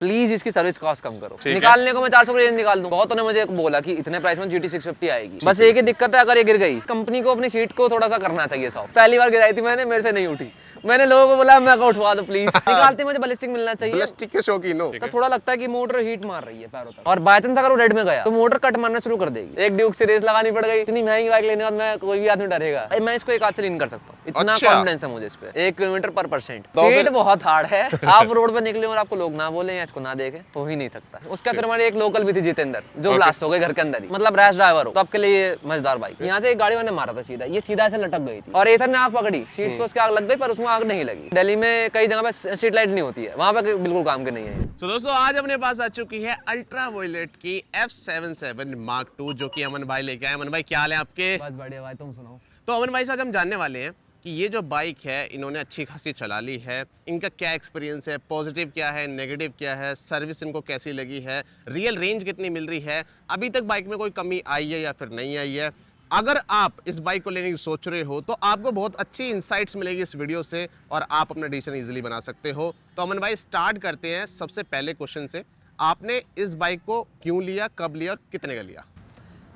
Please इसकी service cost कम करो। निकालने को मैं 400 की रेंज निकाल दूं। बहुतों ने मुझे बोला कि इतने प्राइस में GT 650 आएगी। बस एक ही दिक्कत है, अगर ये गिर गई, कंपनी को अपनी सीट को थोड़ा सा करना चाहिए सॉफ्ट। पहली बार गिराई थी मैंने, मेरे से नहीं उठी। मैंने लोगों को बोला मैं उठवा दो प्लीज। निकालते मुझे बैलिस्टिक मिलना चाहिए। बैलिस्टिक के शौकीन हो तो थोड़ा लगता है कि मोटर हीट मार रही है पैरों तक, और बाय चांस अगर वो रेड में गया तो मोटर कट मारना शुरू कर देगी। एक ड्यूक से रेस लगानी पड़ गई। इतनी महंगी बाइक लेने के बाद मैं कोई भी आदमी डरेगा। मैं इसको एक हाथ से लीन कर सकता हूँ, इतना कॉन्फिडेंस है मुझे इस पे। 1 किलोमीटर पर परसेंट। सीट बहुत हार्ड है। आप रोड पे निकले और आपको लोग ना बोले या इसको ना देखे तो ही नहीं सकता। उसका फिर हमारे एक लोकल भी थी जितेंद्र, जो ब्लास्ट हो गए घर के अंदर ही। मतलब रैश ड्राइवर हो तो आपके लिए मजेदार बाइक। यहाँ से एक गाड़ी मैंने मारा था सीधा, ये सीधा ऐसे लटक गई थी और एथर ने आग पकड़ी, सीट पे उसके आग लग गई पर उसमें आग नहीं लगी। दिल्ली में कई जगह पे स्ट्रीट लाइट नहीं होती है, वहाँ पे बिल्कुल काम के नहीं है। तो दोस्तों आज अपने पास आ चुकी है अल्ट्रा वॉयलेट की F77 Mark II, जो कि अमन भाई लेके आए। अमन भाई क्या हाल है आपके? बस बढ़िया भाई, तुम सुनाओ। तो अमन भाई से आज हम जानने वाले हैं कि ये जो बाइक है इन्होंने अच्छी खासी चला ली है, इनका क्या एक्सपीरियंस है, पॉजिटिव क्या है, नेगेटिव क्या है, सर्विस इनको कैसी लगी है, रियल रेंज कितनी मिल रही है, अभी तक बाइक में कोई कमी आई है या फिर नहीं आई है। अगर आप इस बाइक को लेने की सोच रहे हो तो आपको बहुत अच्छी इंसाइट्स मिलेगी इस वीडियो से और आप अपना डिसीजन इजीली बना सकते हो। तो अमन भाई स्टार्ट करते हैं सबसे पहले क्वेश्चन से। आपने इस बाइक को क्यों लिया, कब लिया और कितने का लिया?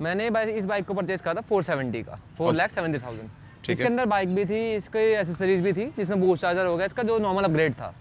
मैंने इस बाइक को परचेज करा था 470 का, 4,70,000। इसके अंदर बाइक भी थी, इसके एसेसरीज भी थी, जिसमें बूस्ट चार्जर हो गया, इसका जो नॉर्मल अपग्रेड था।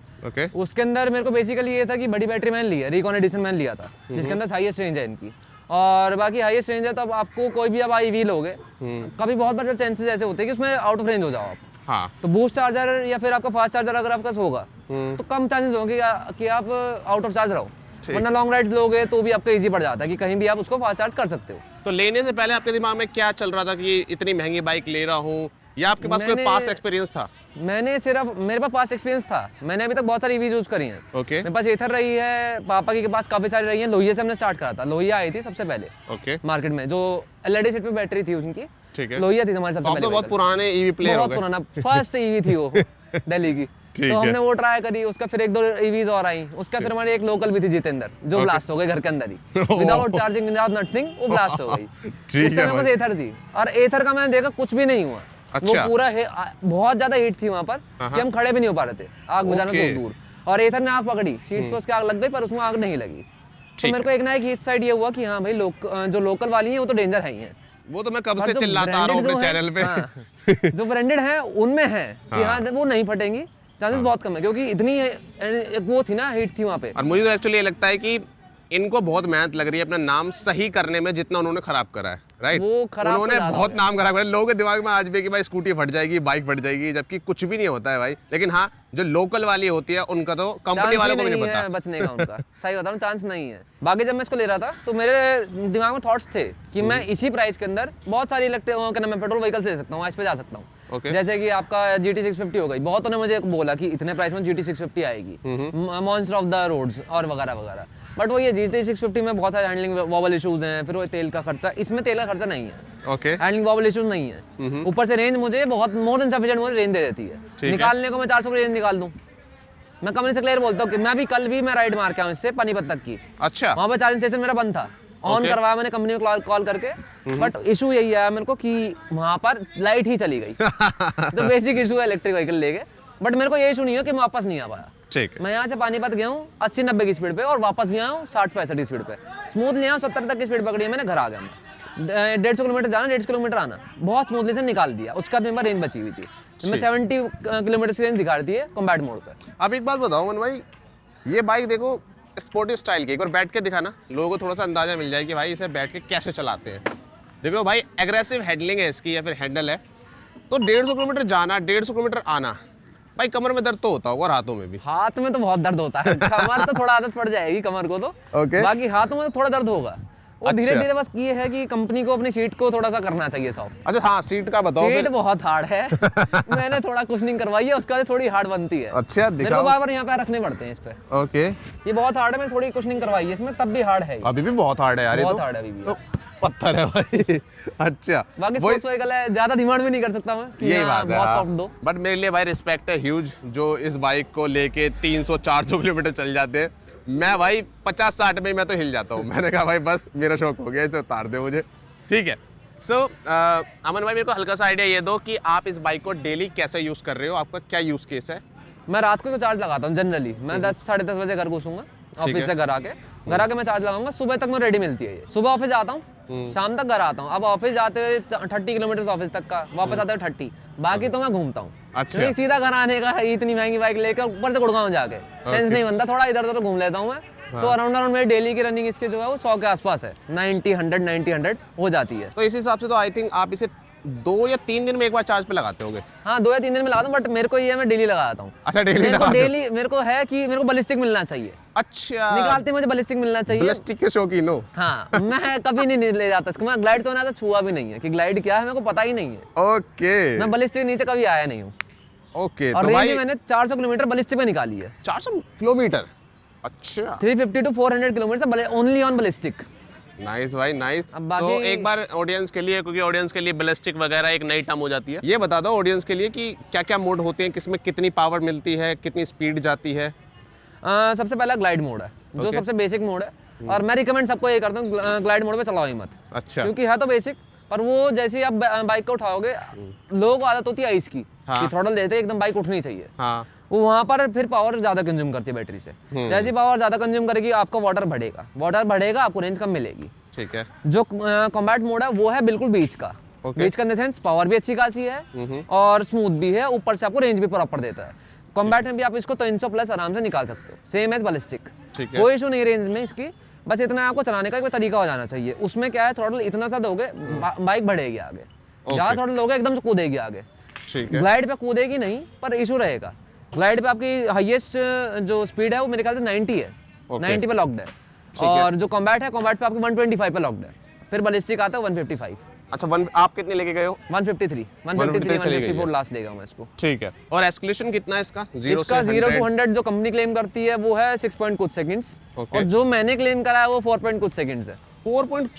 उसके अंदर मेरे को बेसिकली ये था कि बड़ी बैटरी मैंने लिया, रिकॉन एडिशन मैंने लिया था, जिसके अंदर हाईएस्ट रेंज है इनकी। और बाकी हाईएस्ट रेंज है तो अब आपको कोई भी अब ईवी लोगे, कभी बहुत बार चांसेस ऐसे होते हैं कि उसमें आउट ऑफ रेंज हो जाओ आप। हाँ। तो बूस्ट चार्जर या फिर आपका फास्ट चार्जर अगर आपका होगा तो कम चांसेस होंगे कि आप आउट ऑफ चार्ज रहो, वरना लॉन्ग राइड्स लोगे तो भी आपका इजी पड़ जाता है कि कहीं भी आप उसको फास्ट चार्ज कर सकते हो। तो लेने से पहले आपके दिमाग में क्या चल रहा था कि इतनी महंगी बाइक ले रहा हूँ, या आपके पास कोई पास्ट एक्सपीरियंस था? मेरे पास पास्ट एक्सपीरियंस था, मैंने अभी तक बहुत सारी ईवी यूज करी हैं। मेरे पास एथर रही है, पापा के पास काफी सारी रही हैं। लोहिया से हमने स्टार्ट करा था, लोहिया आई थी सबसे पहले मार्केट में, जो एलईडी सीट पे बैटरी थी उनकी। ठीक है, लोहिया थी हमारे सबसे पहले। तो बहुत पुराने ईवी प्लेयर हो गए। बहुत पुराना फर्स्ट ईवी थी वो दिल्ली की। तो हमने वो ट्राई करी, उसका फिर 1-2 ईवीज और आई। उसका फिर हमारे एक लोकल भी थी जितेंद्र, जो ब्लास्ट हो गई घर के अंदर ही, विदाउट चार्जिंग विदाउट नथिंग, वो ब्लास्ट हो गई। उस टाइम बस एथर थी, और एथर का मैंने देखा कुछ भी नहीं हुआ। वो पूरा बहुत ज्यादा हीट थी वहाँ पर कि हम खड़े भी नहीं हो पा रहे थे, आग बुझाना तो दूर। और एथर ने आग पकड़ी, सीट पे उसके आग लग गई पर उसमें आग नहीं लगी। तो मेरे को एक ना एक इस साइड ये हुआ कि हाँ भाई, जो लोकल वाली है वो तो डेंजर है ही है। वो तो मैं कब से चिल्लाता आ रहा हूँ अपने चैनल पे। जो ब्रांडेड है उनमें है कि हाँ वो नहीं फटेंगी, चांसेस बहुत कम है, क्योंकि इतनी वो थी ना, हीट थी वहाँ पे। और मुझे तो एक्चुअली ये लगता है कि इनको बहुत मेहनत लग रही है अपना नाम सही करने में, जितना उन्होंने खराब करा है। राइट, उन्होंने बहुत नाम खराब करा। लोगों के दिमाग में आज भी कि भाई स्कूटी फट जाएगी, बाइक फट जाएगी, जबकि कुछ भी नहीं होता है भाई। लेकिन हाँ, जो लोकल वाली होती है उनका तो कंपनी वालों को भी नहीं पता बचने का उनका। सही बता रहा हूं, चांस नहीं है। बाकी जब मैं इसको ले रहा था तो मेरे दिमाग में थॉट्स थे कि मैं इसी प्राइस के अंदर बहुत सारी पेट्रोल व्हीकल्स ले सकता हूँ, इस पे जा सकता हूँ। जैसे कि आपका GT 650 हो गई। बहुतों ने मुझे बोला कि इतने प्राइस में GT 650 आएगी, मॉन्स्टर ऑफ द रोड्स और वगैरह वगैरह। बट वो ये GT 650 में बहुत सारे हैंडलिंग वॉबल इश्यूज हैं, फिर वो तेल का खर्चा, इसमें तेल का खर्चा नहीं है। हैंडलिंग वॉबल इश्यूज नहीं है। ऊपर से रेंज मुझे बहुत मोर देन सफिशिएंट मुझे रेंज दे देती है। निकालने को मैं 400 की रेंज निकाल दूं। मैं कंपनी से क्लियर बोलता हूँ कि मैं कल भी मैं राइड मार के आऊँ इससे पानीपत तक की। अच्छा। वहाँ पे चार्जिंग स्टेशन मेरा बंद था, ऑन करवाया मैंने कंपनी को कॉल करके, बट इशू यही आया मेरे को कि वहाँ पर लाइट ही चली गई। जो बेसिक इशू है इलेक्ट्रिक व्हीकल लेके। बट मेरे को ये इशू नहीं है कि मैं वापस नहीं आ पाया। मैं यहाँ से पानीपत गया हूँ 80-90 की स्पीड पे और वापस भी आया हूँ 60-65 की स्पीड पे। स्मूथली आया 70 तक की स्पीड पकड़ी है मैंने, घर आ गया मैं। 150 किलोमीटर जाना, 150 किलोमीटर आना, बहुत स्मूथली से निकाल दिया। उसका मेरे पास रेंज बची हुई थी, मैं 70 किलोमीटर की रेंज दिखा रही थी कॉम्बैट मोड पे। अब एक बात बताओ मन भाई, ये बाइक देखो स्पोर्टी स्टाइल की, एक बार बैठ के दिखाना, लोगों को थोड़ा सा अंदाजा मिल जाए कि भाई इसे बैठ के कैसे चलाते हैं। देखो भाई, एग्रेसिव हैंडलिंग है इसकी, या फिर हैंडल है। तो 150 किलोमीटर जाना, 150 किलोमीटर आना, भाई कमर में दर्द तो होता होगा और हाथों में भी? हाथ में तो बहुत दर्द होता है, कमर तो थोड़ा आदत पड़ जाएगी कमर को तो। बाकी हाथों में तो थोड़ा दर्द होगा। वो धीरे धीरे बस ये है कि कंपनी को अपनी सीट को थोड़ा सा करना चाहिए सॉफ्ट। अच्छा हाँ, सीट का बताओ। सीट बहुत हार्ड है। मैंने थोड़ा कुशनिंग करवाई है, उसका थोड़ी हार्ड बनती है। अच्छा, मेरे को बार-बार यहाँ पे रखने पड़ते हैं इस पे। ओके, ये बहुत हार्ड है, मैंने थोड़ी कुशनिंग करवाई है इसमें, तब भी हार्ड है। अभी भी बहुत हार्ड है यार, बहुत हार्ड है अभी भी। पत्थर है भाई। अच्छा, बाकी स्पोर्ट्स व्हीकल है, ज्यादा डिमांड भी नहीं कर सकता मैं कि यही बात है, बहुत सॉफ्ट दो। बट मेरे लिए भाई रिस्पेक्ट है ह्यूज, जो इस बाइक को लेके 300-400 किलोमीटर चल जाते हैं। मैं भाई 50-60 में मैं तो हिल जाता हूँ। मैंने कहा भाई बस मेरा शौक हो गया, इसे उतार दे मुझे। ठीक है। सो अमन भाई, मेरे को हल्का सा आइडिया ये दो कि आप इस बाइक को डेली कैसे यूज़ कर रहे हो, आपका क्या यूज़ केस है? मैं रात को चार्ज लगाता हूँ जनरली। मैं 10-10:30 बजे घर घुसूंगा, ऑफिस से घर आके मैं चार्ज लगाऊंगा, सुबह तक मुझे रेडी मिलती है ये। सुबह ऑफिस जाता हूँ, शाम तक घर आता हूँ। अब ऑफिस जाते हुए 30 किलोमीटर ऑफिस तक का, वापस आते हुए 30, बाकी तो मैं घूमता हूँ। अच्छा। सीधा घर आने का इतनी महंगी बाइक लेकर ऊपर से गुड़गांव जाके सेंस नहीं बनता, थोड़ा इधर उधर घूम लेता हूँ मैं। तो अराउंड मेरी डेली की रनिंग इसके जो है वो 100 के आसपास है, 90-100 हो जाती है। तो इस हिसाब से तो आई थिंक आप इसे 2 या 3 दिन में एक बार चार्ज पे लगाते होगे। हाँ, 2 या 3 दिन में लगाता हूँ, बट मेरे को ये मैं डेली लगाता हूँ। अच्छा, डेली मेरे को है कि मेरे को बलिस्टिक मिलना चाहिए। अच्छा, निकालते मुझे बलिस्टिक मिलना चाहिए। बलिस्टिक के शौकीन हो? हाँ, मैं कभी नहीं ले जाता इसको। मैं ग्लाइड तो ना छुआ भी नहीं है कि ग्लाइड क्या है, मेरे को पता ही नहीं है। ओके, मैं बलिस्टिक के नीचे कभी आया नहीं हूँ। ओके, और तो रेंज भाई मैंने 400 किलोमीटर बलिस्टिक में निकाली है। 400 किलोमीटर? अच्छा, 350 to 400 kilometre only on ballistic. Nice भाई, नाइस। अब तो बाकी- एक बार ऑडियंस के लिए, क्योंकि ऑडियंस के लिए बैलिस्टिक वगैरह एक नई टर्म हो जाती है, ये बता दो ऑडियंस के लिए कि क्या क्या मोड होते हैं, किसमें कितनी पावर मिलती है, कितनी स्पीड जाती है? सबसे पहला ग्लाइड मोड है, जो Okay. सबसे बेसिक मोड है। और मैं रिकमेंड सबको ये करता हूँ, ग्लाइड मोड पे चलाओ ही मत। अच्छा, क्योंकि है तो बेसिक, पर वो जैसे ही आप बाइक को उठाओगे, लोगों को आदत होती है आइस की, हाँ। कि थ्रॉटल देते एकदम बाइक उठनी चाहिए। हाँ, वो वहाँ पर फिर पावर ज्यादा कंज्यूम करती है बैटरी से। जैसी पावर ज्यादा कंज्यूम करेगी, आपका वाटर बढ़ेगा, आपको रेंज कम मिलेगी। ठीक है। जो कॉम्बैट मोड है वो है बिल्कुल बीच का। Okay. बीच का इन द सेंस पावर भी अच्छी खासी है और स्मूथ भी है, ऊपर से आपको रेंज भी प्रॉपर देता है। कॉम्बैट में भी आप इसको 300 प्लस आराम से निकाल सकते हो, सेम एज बैलिस्टिक। ठीक है। कोई इशू नहीं रेंज में इसकी, बस इतना आपको चलाने का एक तरीका हो जाना चाहिए। उसमें क्या है, थ्रॉटल इतना सा दोगे, बाइक बढ़ेगी आगे। ज्यादा थ्रॉटल दोगे एकदम से कूदेगी आगे। ठीक है। ग्लाइड पे कूदेगी नहीं, पर इशू रहेगा। ग्लाइड पे आपकी हाईएस्ट जो स्पीड है वो मेरे ख्याल से 90 है। 90 पे लॉक्ड है। और जो कॉम्बैट है, कॉम्बैट पे आपकी 125 पे लॉक्ड है। फिर बैलिस्टिक आता है 155। अच्छा, आप कितने लेके गए हो? 153 154 लास्ट लेगा मैं इसको। ठीक है। और एस्केलेशन कितना है इसका? 0 इसका से 0 to 100 जो कंपनी क्लेम करती है वो है 6 पॉइंट कुछ सेकंड्स। Okay. और जो मैंने क्लेम करा है वो 4 पॉइंट कुछ सेकंड्स है। 4 पॉइंट?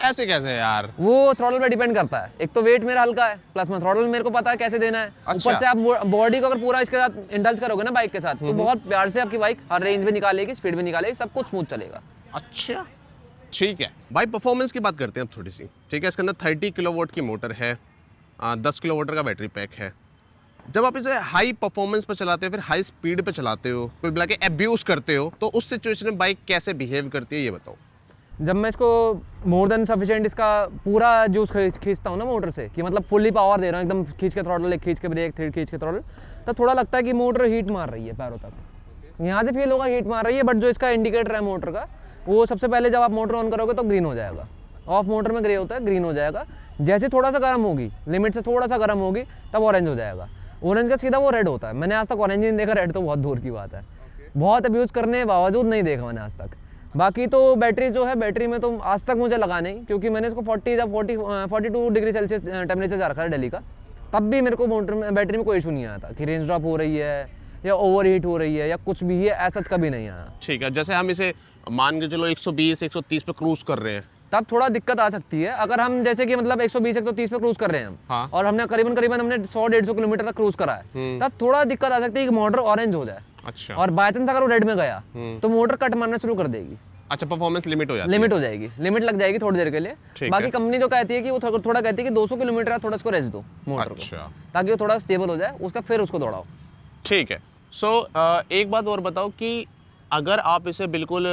ऐसे कैसे यार? वो थ्रॉटल पे डिपेंड करता है। एक तो वेट मेरा हल्का है, प्लस में थ्रॉटल मेरे को पता है कैसे देना है। अच्छा। ऊपर से आप बॉडी को अगर पूरा इसके साथ इंडल्ज करोगे ना बाइक के साथ, तो बहुत प्यार से आपकी बाइक हर रेंज में निकालेगी, स्पीड में निकालेगी, सब कुछ स्मूथ चलेगा। अच्छा, ठीक है भाई। परफॉर्मेंस की बात करते हैं अब थोड़ी सी। ठीक है, इसके अंदर 30 किलोवाट की मोटर है, 10 किलोवाट का बैटरी पैक है। जब आप इसे हाई परफॉर्मेंस पर चलाते हो, फिर हाई स्पीड पे चलाते हो, कुल मिला के अब्यूज करते हो, तो उस सिचुएशन में बाइक कैसे बिहेव करती है ये बताओ। जब मैं इसको मोर देन सफिशिएंट इसका पूरा जूस खींचता हूँ ना मोटर से, कि मतलब फुली पावर दे रहा हूँ, एकदम खींच के थ्रॉटल, एक खींच के ब्रेक, फिर खींच के थ्रॉटल, तब थोड़ा लगता है कि मोटर हीट मार रही है पैरों तक। यहाँ से फील होगा हीट मार रही है, बट जो इसका इंडिकेटर है मोटर का, वो सबसे पहले जब आप मोटर ऑन करोगे तो ग्रीन हो जाएगा। ऑफ मोटर में ग्रे होता है, ग्रीन हो जाएगा। जैसे थोड़ा सा गर्म होगी, लिमिट से थोड़ा सा गर्म होगी, तब ऑरेंज हो जाएगा। ऑरेंज का सीधा वो रेड होता है। मैंने आज तक ऑरेंज नहीं देखा, रेड तो बहुत दूर की बात है। बहुत अब्यूज़ करने के बावजूद नहीं देखा मैंने आज तक। बाकी तो बैटरी जो है, बैटरी में तो आज तक मुझे लगा नहीं, क्योंकि मैंने इसको 42 डिग्री सेल्सियस टेम्परेचर जा रखा है दिल्ली का, तब भी मेरे को मोटर में बैटरी में कोई इशू नहीं आया था कि रेंज ड्रॉप हो रही है या ओवर हीट हो रही है या कुछ भी है, ऐसा कभी नहीं आया। ठीक है, जैसे हम इसे मान के चलो 120-130 पे क्रूज कर रहे हैं, तब थोड़ा दिक्कत आ सकती है। अगर हम जैसे कि मतलब 120-130 पे क्रूज कर रहे हैं हम, हाँ। और हमने करीबन हमने 100-150 किलोमीटर तक क्रूज करा है, तब थोड़ा दिक्कत आ सकती है कि मोटर ऑरेंज हो जाए। अच्छा। और बाय चांस अगर वो रेड में गया तो मोटर कट मारना शुरू कर देगी। अच्छा, परफॉर्मेंस लिमिट हो जाती है। लिमिट हो जाएगी, लिमिट लग जाएगी थोड़ी देर के लिए। ठीक बाकी है। कंपनी जो कहती है कि वो थोड़ा कहती है कि 200 किलोमीटर है, थोड़ा इसको रेस्ट दो मोटर अच्छा। को, ताकि वो थोड़ा स्टेबल हो जाए, उसका फिर उसको दौड़ाओ। ठीक है। सो एक बात और बताओ कि अगर आप इसे बिल्कुल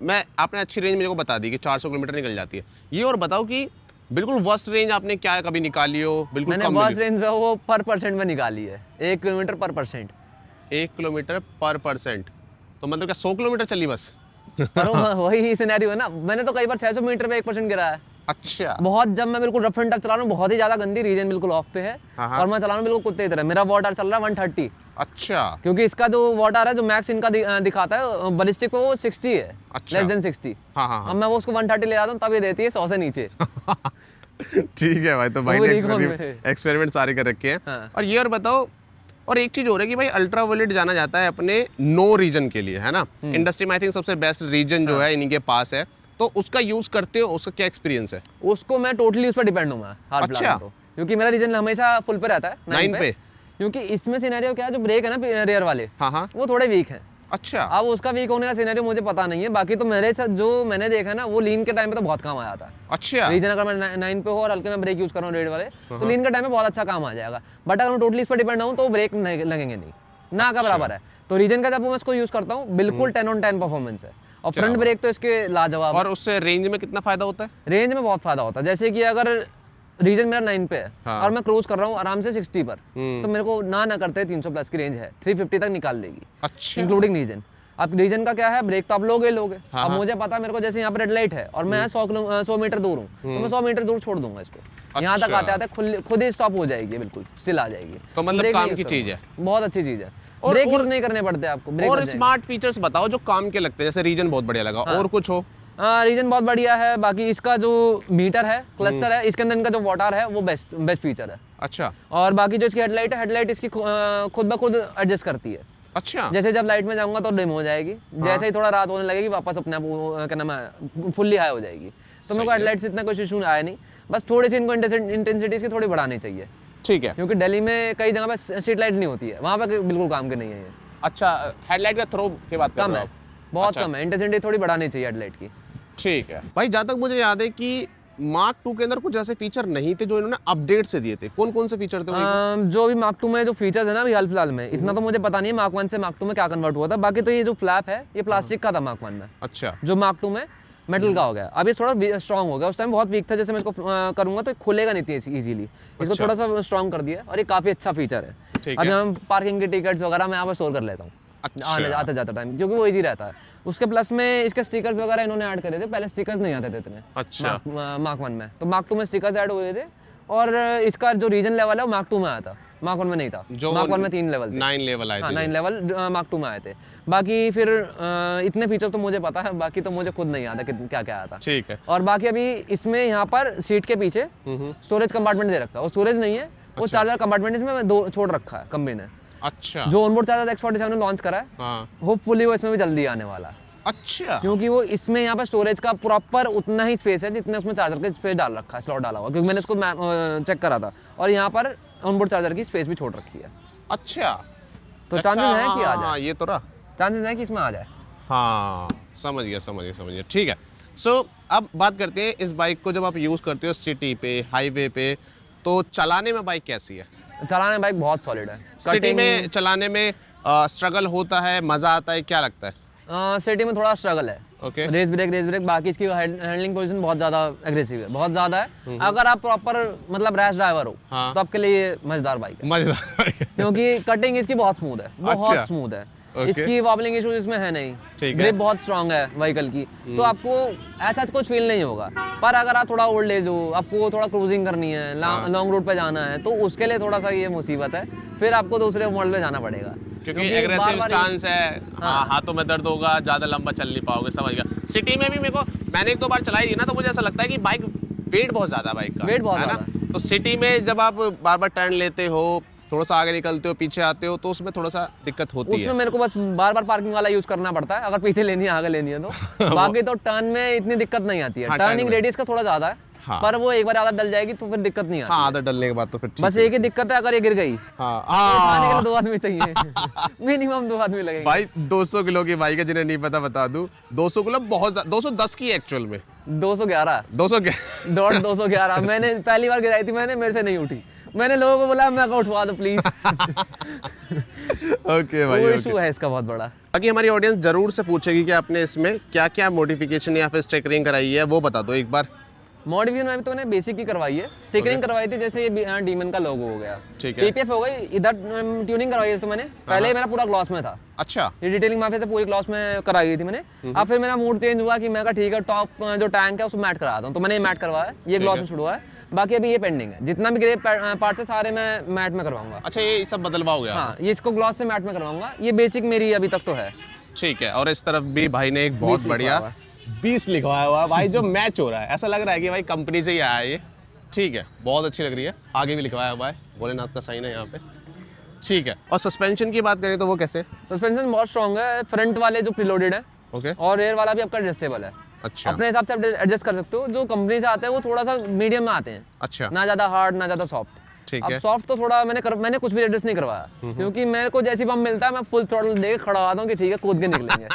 मैं आपने अच्छी रेंज मेरे को बता दी कि 400 किलोमीटर निकल जाती है, ये और बताओ कि बिल्कुल वर्स्ट रेंज आपने क्या कभी निकाली हो? बिल्कुल मैंने कम वर्स्ट रेंज वो पर परसेंट में निकाली है, 1 किलोमीटर पर परसेंट। 1 किलोमीटर पर परसेंट, तो मतलब क्या 100 किलोमीटर चली बस? पर वही सिनेरियो है ना। मैंने तो कई बार 600 मीटर पे 1% गिरा है। अच्छा। बहुत, जब मैं बिल्कुल रफ एंड टफ चला रहा हूँ, बहुत ही ज्यादा गंदी रीजन बिल्कुल ऑफ पे है, हाँ। और मैं चला रहा हूँ बिल्कुल कुत्ते की तरह। मेरा वाटर चल रहा है 130, अच्छा। क्योंकि इसका जो वाटर है, जो मैक्स इनका दिखाता है बैलिस्टिक पे, वो 60 है। अच्छा। Less than 60। हाँ। अब मैं वो उसको 130 ले जाता हूँ, तब ये देती है 100 से नीचे। ठीक है भाई, तो भाई ने एक्सपेरिमेंट सारे कर रखे हैं। हाँ। और ये और बताओ, और एक चीज हो रही है कि भाई अल्ट्रा वायलेट जाना जाता है अपने नो रीजन के लिए, है ना? इंडस्ट्री में आई थिंक सबसे बेस्ट रीजन जो है इन्हीं के पास है, तो उसका यूज करते हो, उसका क्या एक्सपीरियंस है? उसको मैं टोटली उस पर डिपेंड हूँ मैं हर अच्छा। प्लान तो, क्योंकि मेरा रीजन हमेशा फुल पे रहता है 9 पे। क्योंकि इसमें सिनेरियो क्या है, जो ब्रेक है ना रेयर वाले, हाँ, वो थोड़े वीक हैं। अच्छा। अब उसका वीक होने का सिनेरियो मुझे पता नहीं है। बाकी तो मेरे साथ जो मैंने देखा ना, वो लीन के टाइम पे तो बहुत काम आ जाता है। अच्छा। रीजन अगर मैं 9 पे हो और हल्के में ब्रेक यूज कर रहा हूँ रेड वाले, तो लीन के टाइम में बहुत अच्छा काम आ जाएगा। बट अगर मैं टोटली इस पर डिपेंड हूँ तो ब्रेक नहीं लगेंगे नहीं। ना का बराबर है। तो रीजन का जब मैं इसको यूज करता हूँ बिल्कुल 10 on 10 परफॉर्मेंस है। और फ्रंट ब्रेक तो इसके लाजवाब। और उससे रेंज में कितना फायदा होता है? रेंज में बहुत फायदा होता है। जैसे कि अगर रीजन मेरा 9 पे है और मैं क्रूज कर रहा हूँ आराम से 60 पर, तो मेरे को ना करते 300 प्लस की रेंज है, 350 तक निकाल लेगी। अच्छा, इंक्लूडिंग रीजन। अब रीजन का क्या है, ब्रेक तो आप लोगे। अब मुझे पता है, मेरे को जैसे यहाँ पर रेड लाइट है और मैं 100 मीटर दूर हूँ, तो मैं 100 मीटर दूर छोड़ दूंगा इसको। यहाँ तक आते आते खुद ही स्टॉप हो जाएगी, बिल्कुल स्टिल आ जाएगी। तो मतलब काम की चीज है, बहुत अच्छी चीज है। ब्रेक यूज नहीं करने पड़ते आपको। और स्मार्ट फीचर्स बताओ जो काम के लगते हैं, जैसे रीजन बहुत बढ़िया लगा। और कुछ हो? रीजन बहुत बढ़िया है। बाकी इसका जो मीटर है, क्लस्टर है, इसके अंदर इनका जो वाटर है वो बेस्ट फीचर है। अच्छा। और बाकी जो इसकी हेडलाइट है, हेडलाइट इसकी खुद ब खुद एडजस्ट करती है। अच्छा। जैसे जब लाइट में जाऊंगा तो डिम हो जाएगी, जैसे ही थोड़ा रात होने लगेगी वापस अपने आप क्या नाम है फुल्ली हाई हो जाएगी। तो मेरे को हेडलाइट से इतना कुछ इशू आया नहीं, बस थोड़ी सी इनको इंटेंसिटी इसकी थोड़ी बढ़ानी चाहिए। ठीक है, क्योंकि दिल्ली में कई जगह पे स्ट्रीट लाइट नहीं होती है, वहाँ पे बिल्कुल काम के नहीं है ये। अच्छा, हेडलाइट का थ्रो की बात कर रहे हो आप? बहुत कम है, इंटेंसिटी थोड़ी बढ़ानी चाहिए हेडलाइट की। ठीक है भाई, जहाँ तक मुझे याद है कि मार्क 2 के अंदर कुछ ऐसे फीचर नहीं थे जो इन्होंने अपडेट से दिए थे। कौन कौन से फीचर थे? जो भी मार्क 2 में जो फीचर्स है ना अभी हाल फिलहाल में, इतना तो मुझे पता नहीं है मार्क 1 से मार्क 2 में क्या कन्वर्ट हुआ था। बाकी तो ये जो फ्लैप है ये प्लास्टिक का था मार्क 1 में। अच्छा। जो मार्क 2 में मेटल का हो गया। अब ये थोड़ा स्ट्रांग हो गया, उस टाइम बहुत वीक था। जैसे मैं इसको करूंगा तो खुलेगा नहीं इजीली, इसको थोड़ा सा स्ट्रांग कर दिया और ये काफी अच्छा फीचर है। अभी हम पार्किंग के टिकट्स वगैरह मैं यहाँ पर स्टोर कर लेता हूँ आते जाते टाइम, क्योंकि वो इजी रहता है। उसके प्लस में इसके स्टिकर्स वगैरह इन्होंने ऐड करे थे, पहले स्टिकर्स नहीं आते थे इतने। अच्छा। मार्क 1 में, तो मार्क 2 में स्टिकर्स ऐड हुए थे। और इसका जो रीजन लेवल है वो मार्क 2 में आया था, मार्क 1 में नहीं था। मार्क 1 में 3 लेवल थे, 9 लेवल आए थे। 9 लेवल मार्क 2 में आए थे। बाकी फिर इतने फीचर्स तो मुझे पता है, बाकी तो मुझे खुद नहीं आता क्या क्या आया था। ठीक है। और बाकी अभी इसमें यहाँ पर सीट के पीछे स्टोरेज कंपार्टमेंट दे रखा है, वो स्टोरेज नहीं है, वो चार्जर कंपार्टमेंट इसमें दो छोड़ रखा है कंपनी ने। अच्छा। जो ऑनबोर्ड चार्जर X47 ने लॉन्च करा है, होपफुली वो इसमें भी जल्दी आने वाला है। अच्छा। क्योंकि वो इसमें यहाँ पर स्टोरेज का प्रॉपर उतना ही स्पेस है जितने उसमें चार्जर का स्पेस डाल रखा है, स्लॉट डाला हुआ, क्योंकि मैंने इसको चेक करा था। और यहाँ पर ऑनबोर्ड चार्जर की स्पेस भी छोड़ रखी है। अच्छा। तो चांसेस है कि आ जाए। ये तो रहा, चांसेस है कि इसमें आ जाए। हाँ, समझ गया। ठीक है। सो अब बात करते हैं इस बाइक को जब आप यूज़ करते हो सिटी पे, हाईवे पे, तो चलाने में बाइक कैसी है? चलाने में बाइक बहुत सॉलिड है। सिटी में चलाने में स्ट्रगल होता है, मज़ा आता है, क्या लगता है? सिटी में थोड़ा स्ट्रगल है। ओके। Race brake. बाकी इसकी हैंडलिंग पोजीशन बहुत ज्यादा एग्रेसिव है, बहुत ज्यादा है। अगर आप प्रॉपर मतलब रैश ड्राइवर हो तो आपके लिए मजेदार बाइक है। क्योंकि कटिंग इसकी बहुत स्मूथ है, बहुत स्मूथ है। इसकी वॉबलिंग इशूज इसमें है नहीं, ग्रिप बहुत स्ट्रांग है व्हीकल की, तो आपको ऐसा कुछ फील नहीं होगा। पर अगर आप थोड़ा ओल्ड एज हो, आपको थोड़ा क्रूजिंग करनी है, लॉन्ग रूट पे जाना है, तो उसके लिए थोड़ा सा ये मुसीबत है, फिर आपको दूसरे मॉडल पे जाना पड़ेगा। क्योंकि एग्रेसिव स्टांस है, हाथों में दर्द होगा, ज्यादा लंबा चल नहीं पाओगे, समझ गया। सिटी में भी मैंने एक दो बार चलाई थी ना, तो मुझे ऐसा लगता है कि बाइक वेट बहुत ज्यादा, बाइक का वेट बहुत है ना। तो सिटी में जब आप बार बार टर्न लेते हो, थोड़ा सा आगे निकलते हो, पीछे आते हो, तो उसमें थोड़ा सा दिक्कत होती है। उसमें मेरे को बस बार बार पार्किंग वाला यूज करना पड़ता है, अगर पीछे लेनी है आगे लेनी है तो। बाकी तो टर्न में इतनी दिक्कत नहीं आती है। टर्निंग रेडियस का थोड़ा ज्यादा है, पर वो एक बार आदत डल जाएगी तो फिर दिक्कत नहीं आती। आदत डलने के बाद तो फिर बस एक ही दिक्कत है, अगर ये गिर गई उठाने के लिए 2 आदमी चाहिए। मिनिमम 2 आदमी लगेंगे। भाई 200 किलो की बाइक है, जिन्हें नहीं पता बता दूं, 200 किलो बहुत, 210 की एक्चुअल में 211 211 मैंने पहली बार गिराई थी, मेरे से नहीं उठी। मैंने लोगों को बोला मैं उठवा दो प्लीज। ओके भाई, वो इशू है इसका बहुत बड़ा। बाकी हमारी ऑडियंस जरूर से पूछेगी कि आपने इसमें क्या क्या मॉडिफिकेशन या फिर स्टिकरिंग कराई है, वो बता दो एक बार। मॉडिफिकेशन तो मैंने बेसिक ही करवाई है, स्टिकरिंग करवाई थी, जैसे ये डीमन का लोगो हो गया, ठीक है, टीपीएफ हो गई, इधर ट्यूनिंग करवाई है तो मैंने। पहले मेरा पूरा ग्लॉस में था। अच्छा। ये डिटेलिंग माफिया से पूरी ग्लॉस में कराई गई थी मैंने। अब फिर मेरा मूड चेंज हुआ कि मैं कहा ठीक है, टॉप जो टैंक है उसको मैट करा दूं, तो मैंने ये मैट करवाया, ये ग्लॉस में छुड़वा है। बाकी अभी ये पेंडिंग है, जितना भी ग्रे पार्ट है सारे मैं मैट में करवाऊंगा। अच्छा, ये सब बदलवाओगे? हाँ, ये इसको ग्लॉस से मैट में करवाऊंगा। ये बेसिक मेरी अभी तक तो है। ठीक है। और इस तरफ भी भाई ने एक बहुत बढ़िया 20 लिखवाया हुआ है भाई, जो मैच हो रहा है, ऐसा लग रहा है कि भाई कंपनी से ही आया है ये। ठीक है, बहुत अच्छी लग रही है। आगे भी लिखवाया हुआ है, भोलेनाथ का साइन है यहाँ पे। ठीक है। और सस्पेंशन की बात करें तो वो कैसे? सस्पेंशन बहुत स्ट्रॉन्ग है, फ्रंट वाले जो प्रीलोडेड है, ओके, और रेयर वाला भी आपका एडजस्टेबल है। अच्छा। अपने हिसाब से एडजस्ट कर सकते हो। जो कंपनी से आते हैं वो थोड़ा सा मीडियम में आते हैं। अच्छा। ना ज्यादा हार्ड ना ज्यादा सॉफ्ट। ठीक अब है। सॉफ्ट तो थोड़ा मैंने कुछ भी एडजस्ट नहीं करवाया, क्योंकि मेरे को जैसी पंप मिलता है मैं फुल थ्रॉटल दे के खड़ा होता हूँ कि ठीक है कूद के निकलेंगे।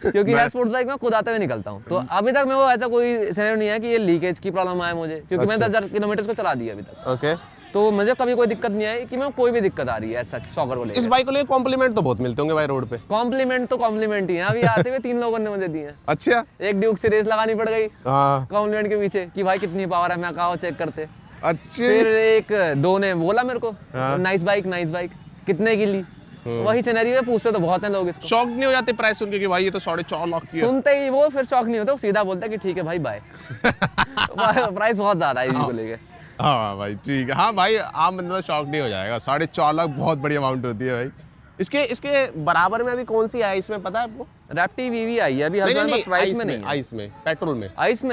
क्योंकि है स्पोर्ट्स बाइक में कूदाते हुए निकलता हूँ, तो अभी तक मैं वो ऐसा कोई सिनेरियो नहीं है कि ये लीकेज की प्रॉब्लम आए मुझे, क्योंकि मैंने 10,000 किलोमीटर को चला दिया अभी तक। ओके। तो मुझे कभी कोई दिक्कत नहीं आई कि मैं कोई भी दिक्कत आ रही है ऐसा सॉकर को लेकर। इस बाइक को लेकर कॉम्प्लीमेंट तो बहुत मिलते होंगे भाई रोड पे। कॉम्प्लीमेंट तो कॉम्प्लीमेंट ही है, अभी आते हुए 3 लोगों ने मुझे दिए हैं। अच्छा, एक ड्यूक से रेस लगानी पड़ गई हाँ, कॉम्प्लीमेंट के पीछे कि भाई कितनी पावर है, मैं कहा चेक करते। अच्छे, फिर एक दो ने बोला मेरे को नाइस बाइक कितने की ली, वही सिनेरियो है, पूछते तो बहुत हैं लोग इसको। शॉक नहीं हो जाते प्राइस सुन के कि भाई ये तो 4.5 लाख की है? सुनते ही वो फिर शॉक नहीं होता, वो सीधा बोलता है कि ठीक है भाई बाय। प्राइस बहुत ज्यादा है इसी को लेके। हाँ भाई ठीक है, हाँ भाई आम बंदा शॉक नहीं हो जाएगा, 4.5 लाख बहुत बड़ी अमाउंट होती है भाई। इसके बराबर में अभी कौन सी आई इसमें पता है आपको? रैप्टी वीवी आई है अभी, हमारे प्राइस में नहीं है। आइस में, पेट्रोल में, आइस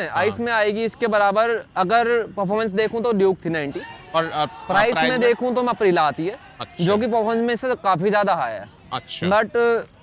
में आएगी इसके बराबर। अगर परफॉर्मेंस देखूं तो ड्यूक थी 90, और प्राइस में देखूं तो अप्रिला आती है। अच्छा। जो कि परफॉर्मेंस में से काफी ज्यादा हाई है। अच्छा, but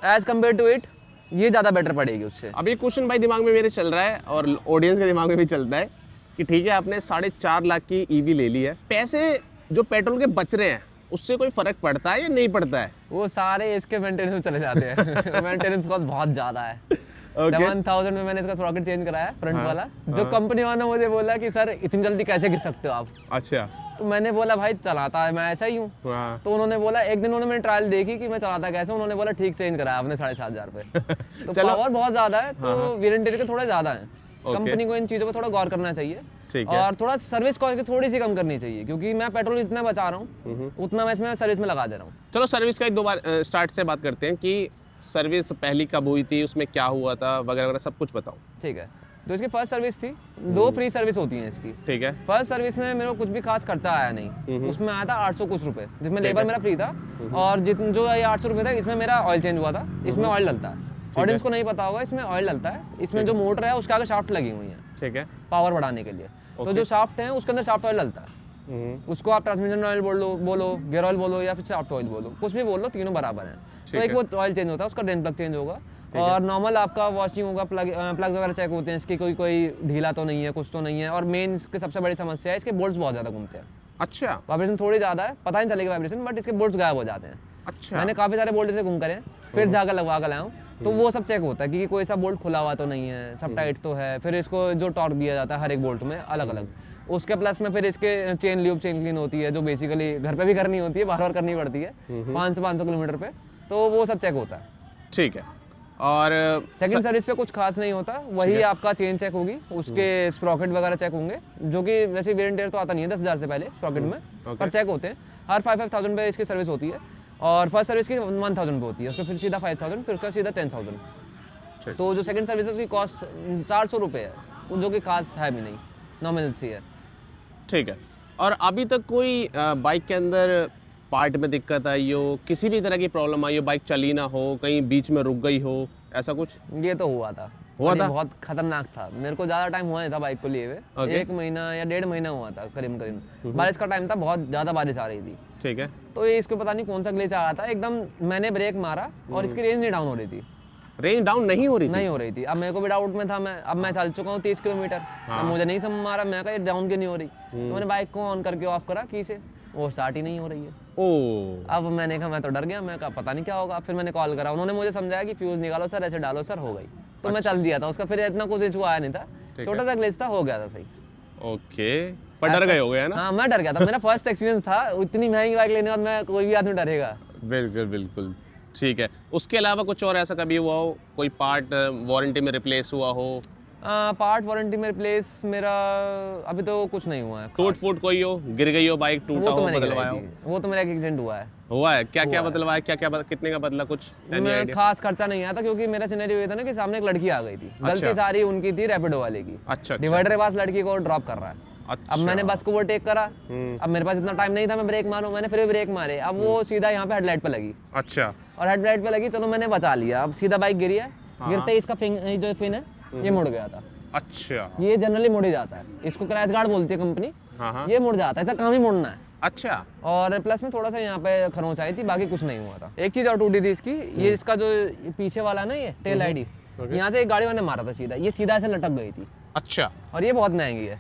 as compare to it ये ज्यादा बेटर पड़ेगी उससे। अब ये क्वेश्चन भाई दिमाग में मेरे चल रहा है और ऑडियंस के दिमाग में भी चलता है कि ठीक है आपने 4.5 लाख की ईवी ले ली है, पैसे जो पेट्रोल के बच रहे हैं उससे कोई फर्क पड़ता है या नहीं पड़ता है? वो सारे इसके मेंटेनेंस में चले जाते हैं। मेंटेनेंस कॉस्ट बहुत ज्यादा है। 7,000 में मैंने इसका सॉकेट चेंज कराया फ्रंट वाला। जो कंपनी वाला मुझे बोला कि सर इतनी जल्दी कैसे गिर सकते हो आप। अच्छा, तो मैंने बोला भाई चलाता है मैं ऐसा ही हूँ। तो उन्होंने बोला, एक दिन उन्होंने ट्रायल देखी कि मैं चलाता कैसे, उन्होंने बोला ठीक चेंज कराया आपने 7,500 पे। तो पावर बहुत ज्यादा है, तो वारंटी के थोड़े ज्यादा है। कंपनी को इन चीजों पर थोड़ा गौर करना चाहिए और थोड़ा सर्विस कॉस्ट की थोड़ी सी कम करनी चाहिए, क्योंकि मैं पेट्रोल इतना बचा रहा हूँ उतना मैं इसमें सर्विस में लगा दे रहा हूँ। चलो सर्विस का एक दो बार स्टार्ट से बात करते हैं कि सर्विस पहली कब हुई थी, उसमें क्या हुआ था वगैरह वगैरह सब कुछ बताओ। ठीक है, तो इसकी फर्स्ट सर्विस थी, 2 फ्री सर्विस होती हैं इसकी। ठीक है, फर्स्ट सर्विस में मेरे को कुछ भी खास खर्चा आया नहीं, उसमें आया था 800 कुछ रुपए, जिसमें लेबर मेरा फ्री था। और जो ये 800 रुपए था इसमें मेरा ऑयल चेंज हुआ था। इसमें ऑयल डलता है, ऑडियंस को नहीं पता होगा, इसमें ऑयल डलता है। इसमें जो मोटर है उसके आगे शाफ्ट लगी हुई है, ठीक है, पावर बढ़ाने के लिए। तो जो शाफ्ट है उसके अंदर शाफ्ट ऑयल डलता है। उसको आप ट्रांसमिशन ऑयल बोलो, गियर ऑयल बोलो या फिर शाफ्ट ऑयल बोलो, कुछ भी बोलो, तीनों बराबर हैं। तो एक वो ऑयल चेंज होता है, उसका ड्रेन प्लग चेंज होगा और नॉर्मल आपका वॉशिंग होगा, प्लग्स वगैरह चेक होते हैं इसकी, कोई ढीला तो नहीं है, कुछ तो नहीं है। और मेन इसकी सबसे बड़ी समस्या है इसके बोल्ट्स बहुत ज्यादा घूमते हैं। अच्छा, वाइब्रेशन थोड़ी ज्यादा है, पता नहीं चलेगा वाइब्रेशन, बट इसके बोल्ट्स गायब हो जाते हैं। अच्छा, मैंने काफी सारे बोल्ट से घूम करे, फिर जाकर लगवा कर लाया हूँ, तो वो सब चेक होता है कि कोई सा बोल्ट खुला हुआ तो नहीं है, सब टाइट तो है। फिर इसको जो टॉर्क दिया जाता है हर एक बोल्ट में अलग अलग, उसके प्लस में फिर इसके चेन क्लीन होती है, जो बेसिकली घर पे भी करनी होती है, बार बार करनी पड़ती है 500 किलोमीटर पे, तो वो सब चेक होता है। ठीक है, और सेकंड सर्विस पे कुछ खास नहीं होता, वही आपका चेन चेक होगी, उसके स्प्रॉकेट वगैरह चेक होंगे, जो कि वैसे वेरिएंट टेयर तो आता नहीं है 10,000 से पहले स्प्रॉकेट में, पर चेक होते हैं। हर 5,000 पे इसकी सर्विस होती है, और फर्स्ट सर्विस की 1,000 पे होती है, उसके फिर सीधा 5,000, फिर उसका सीधा 10,000। तो जो सेकंड सर्विस की कॉस्ट 400 रुपये है, जो कि खास है भी नहीं, नॉमिनल सी है। ठीक है, और अभी तक कोई बाइक के अंदर पार्ट में दिक्कत आई हो, किसी भी तरह की प्रॉब्लम आई हो, बाइक चली ना हो, कहीं बीच में रुक गई हो, ऐसा कुछ? ये तो हुआ था, बहुत खतरनाक था। मेरे को ज़्यादा टाइम हुआ नहीं था बाइक को लिए हुए, 1 महीना या 1.5 महीना हुआ था करीब। बारिश का टाइम था, बहुत ज़्यादा बारिश आ रही थी। ठीक है, तो ये इसको पता नहीं कौन सा ग्लिच आ रहा था, एकदम मैंने ब्रेक मारा और इसकी रेंज नहीं डाउन हो रही थी। रेंज डाउन नहीं हो रही थी। अब मेरे को भी डाउट में था, मैं चल चुका हूँ 30 किलोमीटर। अब मुझे नहीं समझ आ रहा, मैं कहा ये डाउन क्यों नहीं हो रही। तो मैंने बाइक को ऑन करके ऑफ करा की से, वो स्टार्ट ही नहीं हो रही है। अब मैंने कहा, मैं तो डर गया, मैं कहा पता नहीं क्या होगा। फिर मैंने कॉल करा, उन्होंने मुझे समझाया कि फ्यूज निकालो सर, ऐसे डालो सर, हो गई। तो मैं चल दिया था उसका, फिर इतना कुछ इशू आया नहीं था, छोटा सा ग्लिच था, हो गया था सही। ओके, पर डर गए हो गए ना? हाँ, मैं डर गया था, मेरा फर्स्ट एक्सपीरियंस था। इतनी महंगी बाइक लेने के बाद मैं, कोई भी आदमी डरेगा। बिल्कुल बिल्कुल, ठीक है। उसके अलावा कुछ और ऐसा कभी हुआ हो, कोई पार्ट वारंटी में रिप्लेस हुआ हो? पार्ट वारंटी में रिप्लेस मेरा अभी तो कुछ नहीं हुआ है। टूट फूट कोई हो, गिर गई हो बाइक, टूटा हो, बदलवाया हो? वो तो मेरा एक एक्सीडेंट हुआ है। क्या बदलवाया, कितने का बदला, कुछ मैं खास खर्चा नहीं आया था, क्योंकि मेरा सिनेरियो ये था ना कि सामने एक लड़की आ गई थी। गलती सारी उनकी थी, रैपिडो वाले की। अच्छा, डिवाइडर के पास लड़की को ड्रॉप कर रहा है। अच्छा। अब मैंने बस को ओवरटेक करा, अब मेरे पास इतना टाइम नहीं था मैं ब्रेक मारूं, मैंने फिर ब्रेक मारे, अब वो सीधा यहाँ पे हेडलाइट पे लगी। अच्छा, और हेडलाइट पे लगी, चलो मैंने बचा लिया। अब सीधा बाइक गिरी है, गिरते ही इसका जो फिन है ये मुड़ गया था। अच्छा, ये जनरली मुड़ ही जाता है, इसको क्रैश गार्ड बोलती है कंपनी। ये मुड़ जाता है, ऐसा काम ही मुड़ना है। अच्छा, और प्लस में थोड़ा सा यहाँ पे खरोंच आई थी, बाकी कुछ नहीं हुआ था। एक चीज और टूटी थी इसकी, ये इसका जो पीछे वाला ना, ये टेल आईडी, यहाँ से एक गाड़ी वाले ने मारा था सीधा, ये सीधा ऐसे लटक गई थी। अच्छा, और ये बहुत महंगी है,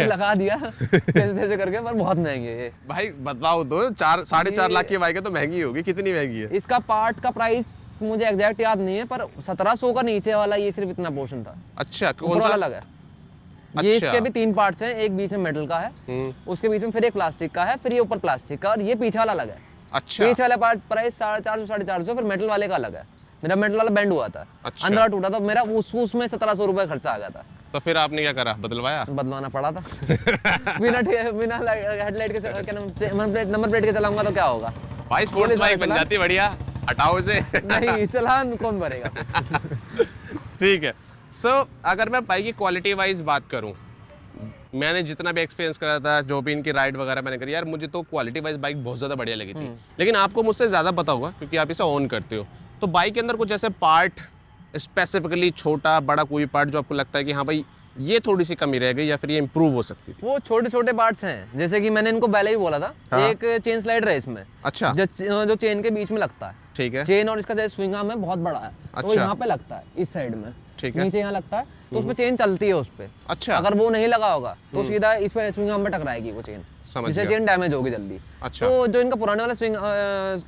लगा दिया कैसे करके, पर बहुत महंगी है। भाई बताओ तो, 4.5 लाख की बाइक है तो महंगी होगी, कितनी महंगी है? इसका पार्ट का प्राइस मुझे एग्जैक्ट याद नहीं है, पर 1700 का नीचे वाला ये सिर्फ इतना पोर्शन था। अच्छा, कौन सा अलग है? ये इसके भी 3 पार्ट्स हैं, एक बीच में मेटल का है, उसके बीच में फिर एक प्लास्टिक का है, फिर ये ऊपर प्लास्टिक का, और ये पीछे वाला अलग है। अच्छा। पीछे वाला पार्ट प्राइस 450 450, फिर मेटल वाले का अलग है। मेरा मेटल वाला बेंड हुआ था, अच्छा। अंदर टूटा था मेरा, उसमें 1700 रुपए खर्चा आ गया था। तो फिर आपने क्या करा, बदलवाया? बदलवाना पड़ा था। बिना हेडलाइट के नंबर प्लेट के चलाऊंगा तो क्या होगा भाई, स्पोर्ट्स बाइक बन जाती बढ़िया, हटाओ इसे। नहीं, चलान कौन भरेगा। ठीक है। सो अगर मैं बाइक की क्वालिटी वाइज बात करूं, मैंने जितना भी एक्सपीरियंस करा था, जो भी इनकी राइड वगैरह मैंने करी, यार मुझे तो क्वालिटी वाइज बाइक बहुत ज़्यादा बढ़िया लगी थी। लेकिन आपको मुझसे ज़्यादा पता होगा क्योंकि आप इसे ऑन करते हो। तो बाइक के अंदर कुछ ऐसे पार्ट स्पेसिफिकली, छोटा बड़ा कोई पार्ट जो आपको लगता है कि हाँ भाई ये थोड़ी सी कमी रह गई या फिर ये इंप्रूव हो सकती थी? वो छोटे छोटे पार्ट्स हैं, जैसे कि मैंने इनको पहले ही बोला था। हाँ। एक चेन स्लाइडर है इसमें। अच्छा। जो चेन के बीच में लगता है। ठीक है। चेन और इसका जैसे स्विंग आर्म है बहुत बड़ा है, तो अच्छा। यहाँ पे लगता है, इस साइड में। ठीक है। नीचे यहाँ लगता है, तो उसमें चेन चलती है उस पे। अच्छा। अगर वो नहीं लगा होगा तो सीधा इस पे स्विंग आर्म पे टकराएगी वो चेन, जिससे चेन डैमेज होगी जल्दी। अच्छा। तो जो इनका पुराने वाला स्विंग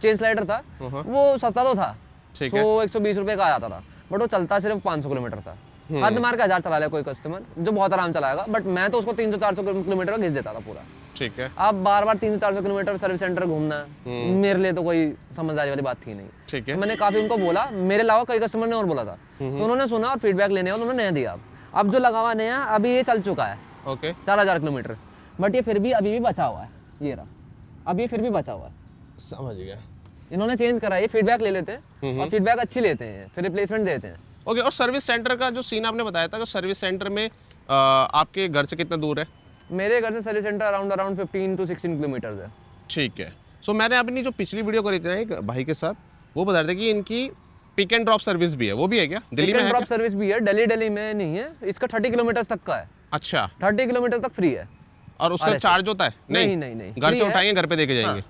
चेन स्लाइडर था, वो सस्ता तो था, 100-120 रुपए का आ जाता था, बट वो चलता सिर्फ 500 किलोमीटर था। हद मार के 1000 चला ले कोई कस्टमर जो बहुत आराम चलाएगा, बट मैं तो उसको 300-400 किलोमीटर का घिस देता था पूरा। ठीक है। अब बार-बार 300-400 किलोमीटर सर्विस सेंटर घूमना मेरे लिए तो कोई समझदारी वाली बात थी नहीं। ठीक है। तो मैंने काफी उनको बोला, मेरे अलावा कई कस्टमर ने और बोला था, तो उन्होंने सुना और फीडबैक लेने और उन्होंने नया दिया। अब जो लगा हुआ नया, अभी ये चल चुका है 4000 किलोमीटर, बट ये फिर भी अभी भी बचा हुआ है, ये रहा, अब ये फिर भी बचा हुआ है। समझ गया। इन्होंने चेंज करा, ये फीडबैक ले लेते हैं और फीडबैक अच्छी लेते हैं, फिर रिप्लेसमेंट देते हैं। ओके। और सर्विस सेंटर का जो सीन आपने बताया था कि सर्विस सेंटर में आपके घर से कितना दूर है? मेरे घर से service centre around 15 to 16 kilometre है। ठीक है। सो मैंने अपनी जो पिछली वीडियो करी थी ना एक भाई के साथ, वो बता रहे थे कि इनकी पिक एंड ड्रॉप सर्विस भी है, वो भी है क्या दिल्ली में? ड्रॉप सर्विस भी है, दिल्ली में नहीं है, इसका 30 किलोमीटर तक का है। अच्छा। 30 किलोमीटर तक फ्री है। और उसका चार्ज होता है? नहीं, घर से उठाएंगे, घर पे देके जाएंगे।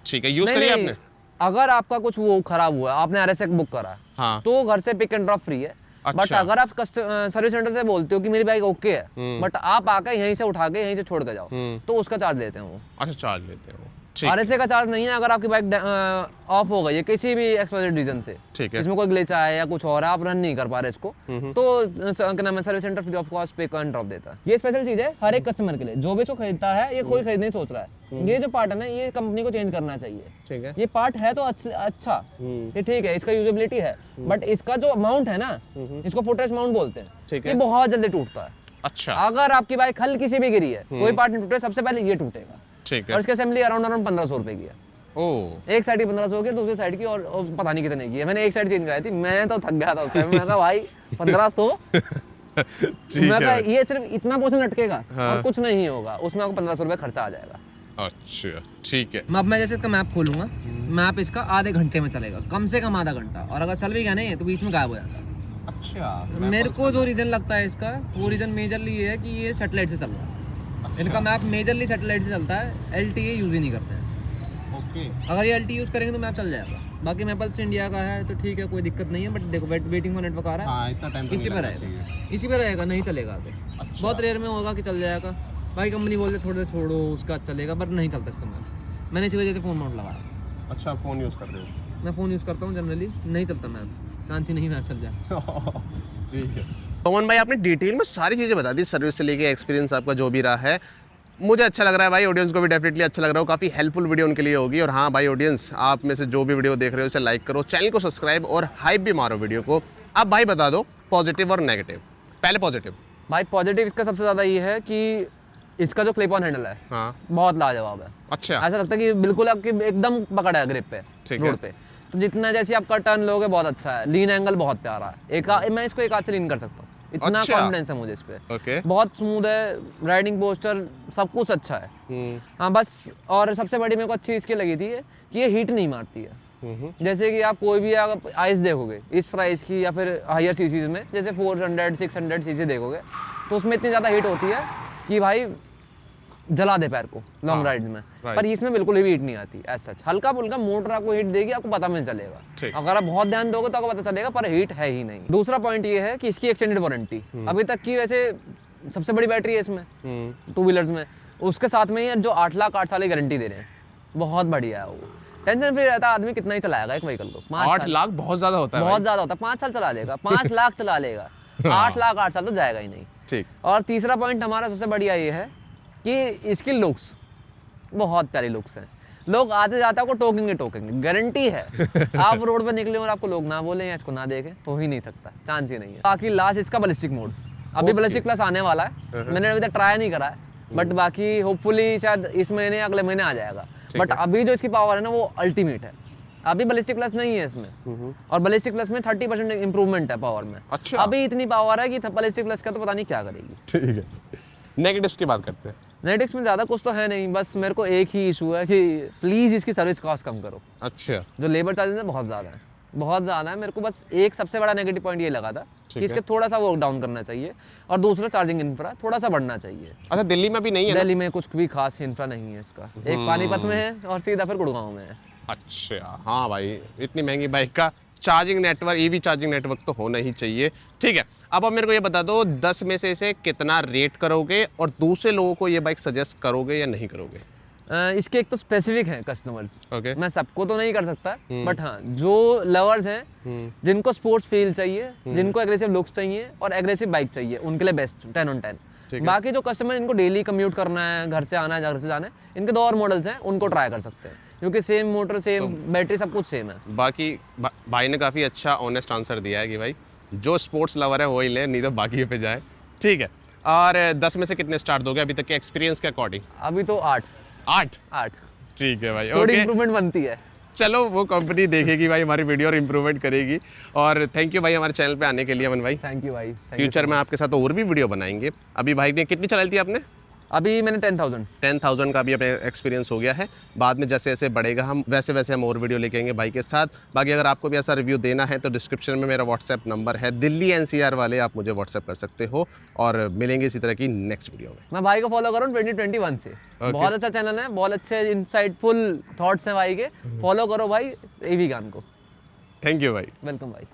ठीक है। यूज करिए आपने? अगर आपका कुछ वो खराब हुआ, आपने RS बुक करा, हाँ, तो घर से पिक एंड ड्रॉप फ्री है। बट अगर आप सर्विस सेंटर से बोलते हो कि मेरी बाइक ओके है, बट आप आकर यहीं से उठा के यहीं से छोड़ के जाओ, तो उसका चार्ज लेते हैं वो। अच्छा, चार्ज लेते हैं वो। RSA का चार्ज नहीं है। अगर आपकी बाइक ऑफ हो गई है किसी भी एक्सवाइजेड रीजन से, ठीक है, इसमें कोई ग्लिच आया या कुछ और है, आप रन नहीं कर पा रहे इसको, तो क्या नाम है, service centre free of cost pick and drop देता है। ये स्पेशल चीज है हर एक कस्टमर के लिए, जो भी इसको खरीदता है, ये कोई खरीदने सोच रहा है, ये जो पार्ट है ना, ये कंपनी को चेंज करना चाहिए। ठीक है। ये पार्ट है तो अच्छा, ये ठीक है, इसका यूजेबिलिटी है, बट इसका जो माउंट है ना, इसको फुटरेस्ट माउंट बोलते हैं, ठीक ये है, बहुत जल्दी टूटता है। अच्छा। अगर आपकी बाइक हल्की सी भी गिरी है, कोई पार्ट नहीं टूटे, सबसे पहले ये टूटेगा। ठीक है। और इसकी असेंबली अराउंड 1500 रुपए की है। ओह, एक साइड की 1500 की, दूसरी साइड की और पता नहीं कितने की है। मैंने एक साइड चेंज कराई थी, मैं तो थक गया था उस टाइम। मैं कहा भाई 1500, मैं कहा ये सिर्फ इतना पोर्शन लटकेगा और कुछ नहीं होगा, उसमें आपको 1500 रुपए खर्चा आ जाएगा। अच्छा, ठीक है। अब मैं जैसे इसका मैप खोलूंगा, मैप इसका आधे घंटे में चलेगा, कम से कम आधा घंटा, और अगर चल भी गया नहीं तो बीच में गायब हो जाता है। अच्छा। मेरे को जो रीजन लगता है इसका, वो रीजन मेजरली ये है कि ये सैटेलाइट से चल रहा है। अच्छा। इनका मैप मेजरली सैटेलाइट से चलता है, LTE यूज ही नहीं करते हैं। ओके। अगर ये LTE यूज करेंगे तो मैप चल जाएगा। बाकी मैपल्स इंडिया का है तो ठीक है, कोई दिक्कत नहीं है, बट देखो वेटिंग फॉर नेटवर्क आ रहा है। हाँ, इतना टाइम इसी पर रहेगा, इसी पर रहेगा, नहीं चलेगा आगे। अच्छा। बहुत रेयर में होगा कि चल जाएगा। बाकी कंपनी बोलते थोड़े छोड़ो उसका चलेगा, पर नहीं चलता इसका मैप। मैंने इसी वजह से फ़ोन माउंट लगाया। अच्छा, फ़ोन यूज़ कर रहे हो? मैं फ़ोन यूज़ करता हूँ जनरली, नहीं चलता मैप, चांस ही नहीं मैप चल जाए। ठीक है। पवन भाई, आपने डिटेल में सारी चीज़ें बता दी, सर्विस से लेके एक्सपीरियंस आपका जो भी रहा है, मुझे अच्छा लग रहा है भाई, ऑडियंस को भी डेफिनेटली अच्छा लग रहा हो, काफ़ी हेल्पफुल वीडियो उनके लिए होगी। और हाँ भाई ऑडियंस, आप में से जो भी वीडियो देख रहे हो उसे लाइक करो, चैनल को सब्सक्राइब और हाइप भी मारो वीडियो को। अब भाई बता दो पॉजिटिव और नेगेटिव। पहले पॉजिटिव। भाई पॉजिटिव इसका सबसे ज़्यादा ये है कि इसका जो क्लिप ऑन हैंडल है, हाँ, बहुत लाजवाब है। अच्छा। ऐसा लगता है कि बिल्कुल आपकी एकदम पकड़ा है ग्रिप पे, रोड पे, तो जितना जैसे आपका टर्न लोगे बहुत अच्छा है, लीन एंगल बहुत प्यारा है। मैं इसको एक हाथ से लीन कर सकता हूँ, इतना कॉन्फिडेंस है मुझे इस पे। ओके। बहुत स्मूथ है, राइडिंग पोस्चर सब कुछ अच्छा है। हाँ बस, और सबसे बड़ी मेरे को अच्छी इसकी लगी थी कि ये हीट नहीं मारती है। जैसे कि आप कोई भी आइस देखोगे इस प्राइस की या फिर हायर सीसीज में, जैसे 400-600 सीसी देखोगे, तो उसमें इतनी ज़्यादा हीट होती है कि भाई जला दे पैर को लॉन्ग राइड में। पर इसमें बिल्कुल भी हीट नहीं आती एज सच। हल्का फुल्का मोटर आपको हीट देगी, आपको पता नहीं चलेगा। अगर आप बहुत ध्यान दोगे तो आपको पता चलेगा, पर हीट है ही नहीं। दूसरा पॉइंट ये है कि इसकी एक्सटेंडेड वारंटी अभी तक की वैसे सबसे बड़ी बैटरी है इसमें 2 व्हीलर्स में, उसके साथ में ही जो 8 लाख 8 साल की गारंटी दे रहे हैं, बहुत बढ़िया है वो। टेंशन फ्री रहता है आदमी, कितना ही चलाएगा एक व्हीकल को। 8 लाख बहुत ज्यादा होता है, बहुत ज्यादा होता है। 5 साल चला लेगा, 5 लाख चला लेगा। 8 लाख 8 साल तो जाएगा ही नहीं। ठीक। और तीसरा पॉइंट हमारा सबसे बढ़िया ये है कि इसकी लुक्स बहुत प्यारी लुक्स हैं। लोग आते जाते आपको टोकेंगे, गारंटी है। आप रोड पे निकले और आपको लोग ना बोले या इसको ना देखें, हो ही नहीं सकता, चांस ही नहीं है। बाकी लास्ट इसका बैलिस्टिक मोड, अभी बैलिस्टिक प्लस आने वाला है, मैंने अभी तक ट्राई नहीं करा है, बट बाकी होपफुली शायद इस महीने अगले महीने आ जाएगा। बट अभी जो इसकी पावर है ना वो अल्टीमेट है। अभी बैलिस्टिक प्लस नहीं है इसमें, और बैलिस्टिक प्लस में 30% इंप्रूवमेंट है पावर में। अच्छा। अभी इतनी पावर है कि बैलिस्टिक प्लस का तो पता नहीं क्या करेगी। ठीक है, नेगेटिव्स की बात करते हैं। नेगेटिव्स में ज़्यादा कुछ तो है नहीं, बस मेरे को एक ही इशू है कि प्लीज़ इसकी सर्विस कॉस्ट कम करो। अच्छा। जो लेबर चार्जेस है बहुत ज़्यादा है, बहुत ज़्यादा है। मेरे को बस एक सबसे बड़ा नेगेटिव पॉइंट ये लगा था कि इसके थोड़ा सा वो डाउन करना चाहिए, और दूसरा चार्जिंग इंफ्रा थोड़ा सा बढ़ना चाहिए। अच्छा, दिल्ली में भी नहीं है? दिल्ली में कुछ भी खास इंफ्रा नहीं है इसका। एक पानीपत में है और सीधा फिर गुड़गांव में है। अच्छा, हाँ भाई, इतनी महंगी बाइक का charging network, EV charging network तो होना ही चाहिए। ठीक है, अब मेरे को ये बता दो 10 में से इसे कितना रेट करोगे, और दूसरे लोगों को ये बाइक सजेस्ट करोगे या नहीं करोगे? इसके एक तो स्पेसिफिक हैं कस्टमर्स, ओके। मैं सबको तो नहीं कर सकता, बट हाँ जो लवर्स हैं, जिनको स्पोर्ट्स फील चाहिए, जिनको एग्रेसिव लुक्स चाहिए और एग्रेसिव बाइक चाहिए, उनके लिए बेस्ट 10 on 10। बाकी जो कस्टमर जिनको डेली कम्यूट करना है, घर से आना है, घर से जाना है, इनके 2 और मॉडल्स हैं, उनको ट्राई कर सकते हैं, क्योंकि सेम मोटर, सेम बैटरी, सब कुछ सेम है। बाकी भाई ने काफ़ी अच्छा ऑनेस्ट आंसर दिया है कि भाई जो स्पोर्ट्स लवर है वही ले, नहीं तो बाकी पे जाए। ठीक है, और 10 में से कितने स्टार दोगे अभी तक के एक्सपीरियंस के अकॉर्डिंग? अभी तो 8। ठीक है भाई, थोड़ी ओके। इंप्रूवमेंट बनती है। चलो, वो कंपनी देखेगी भाई हमारी वीडियो और इम्प्रूवमेंट करेगी। और थैंक यू भाई हमारे चैनल पे आने के लिए अमन भाई। थैंक यू भाई। फ्यूचर में आपके साथ और भी वीडियो बनाएंगे। अभी भाई ने कितनी चलाई थी आपने? अभी मैंने 10,000 का भी अपने एक्सपीरियंस हो गया है। बाद में जैसे जैसे बढ़ेगा हम वैसे वैसे हम और वीडियो लेके आएंगे बाइक के साथ। बाकी अगर आपको भी ऐसा रिव्यू देना है तो डिस्क्रिप्शन में मेरा व्हाट्सएप नंबर है, दिल्ली NCR वाले आप मुझे व्हाट्सएप कर सकते हो, और मिलेंगे इसी तरह की नेक्स्ट वीडियो में। मैं भाई को फॉलो कर रहा हूँ 2021 से। बहुत अच्छा चैनल है, बहुत अच्छे इनसाइटफुल थॉट्स हैं भाई के। फॉलो करो भाई एवी ज्ञान को। थैंक यू भाई। वेलकम भाई।